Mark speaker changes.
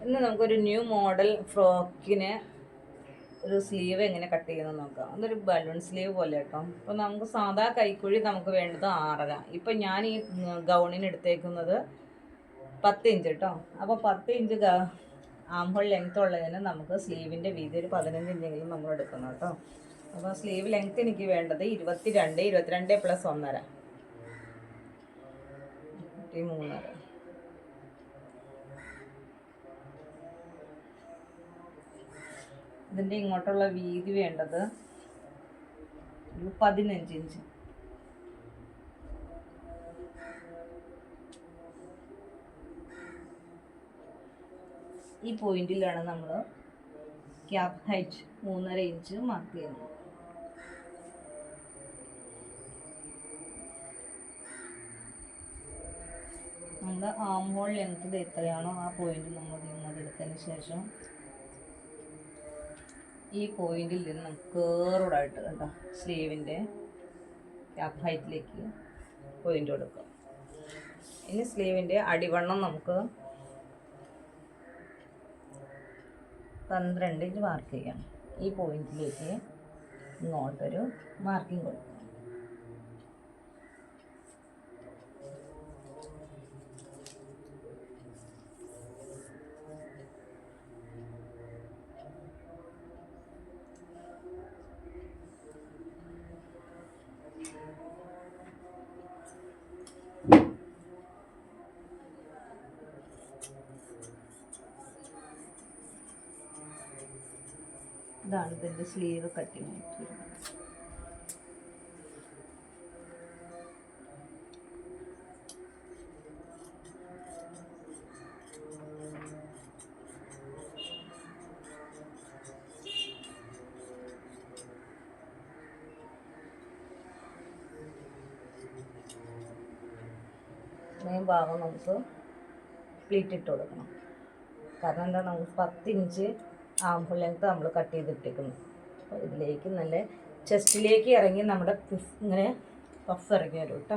Speaker 1: ഇന്ന് നമുക്കൊരു new model ഫ്രോക്കിന് ഒരു സ്ലീവ് എങ്ങനെ കട്ട് ചെയ്യുന്നത് നോക്കാം. അതൊരു ബലൂൺ സ്ലീവ് പോലെ കേട്ടോ. അപ്പോൾ നമുക്ക് സാധാ കൈക്കുഴി നമുക്ക് വേണ്ടത് 6.5. ഇപ്പം ഞാൻ ഈ ഗൗണിന് എടുത്തേക്കുന്നത് 10 ഇഞ്ച് കേട്ടോ. അപ്പോൾ 10 ഇഞ്ച് ആംഹോൾ ലെങ്ത് ഉള്ളതിന് നമുക്ക് സ്ലീവിൻ്റെ വീതി ഒരു 15 ഇഞ്ചെങ്കിലും നമ്മൾ എടുക്കണം കേട്ടോ. അപ്പോൾ സ്ലീവ് ലെങ്ത് എനിക്ക് വേണ്ടത് 22 + 1.5 3.5. ഇതിൻ്റെ ഇങ്ങോട്ടുള്ള വീതി വേണ്ടത് ഒരു 15 ഇഞ്ച്. ഈ പോയിന്റിലാണ് നമ്മൾ ക്യാപ് ഹൈറ്റ് 3.5 ഇഞ്ച് മാർക്ക് ചെയ്യുന്നത്. നമ്മുടെ ആം ഹോൾ ലെങ്ത് എത്രയാണോ ആ പോയിന്റ് നമ്മൾ ഇങ്ങോട്ട് എടുത്തതിന് ശേഷം ഈ പോയിന്റിൽ നിന്ന് കേർവ്ഡായിട്ട് കണ്ടോ സ്ലീവിൻ്റെ ക്യാപ് ഹൈറ്റിലേക്ക് പോയിന്റ് കൊടുക്കുക. ഇനി സ്ലീവിൻ്റെ അടിവണ്ണം നമുക്ക് 12 ഇഞ്ച് മാർക്ക് ചെയ്യാം. ഈ പോയിന്റിലേക്ക് ഇങ്ങോട്ടൊരു മാർക്കിംഗ് കൊടുക്കുക. ഇതാണ് ഇതിൻ്റെ സ്ലീവ് കട്ടിങ് ആയിട്ട് വരുന്നത്. ഈ ഭാഗം നമുക്ക് പ്ലീറ്റ് ഇട്ട് കൊടുക്കണം. കാരണം എന്താ, നമുക്ക് 10 ഇഞ്ച് ആംഹോൾ ലെങ്ത് നമ്മൾ കട്ട് ചെയ്തിട്ടേക്കുന്നു. അപ്പോൾ ഇതിലേക്ക് നല്ല ചെസ്റ്റിലേക്ക് ഇറങ്ങി നമ്മുടെ ഇങ്ങനെ പഫ് ഇറങ്ങി വരും കേട്ടോ.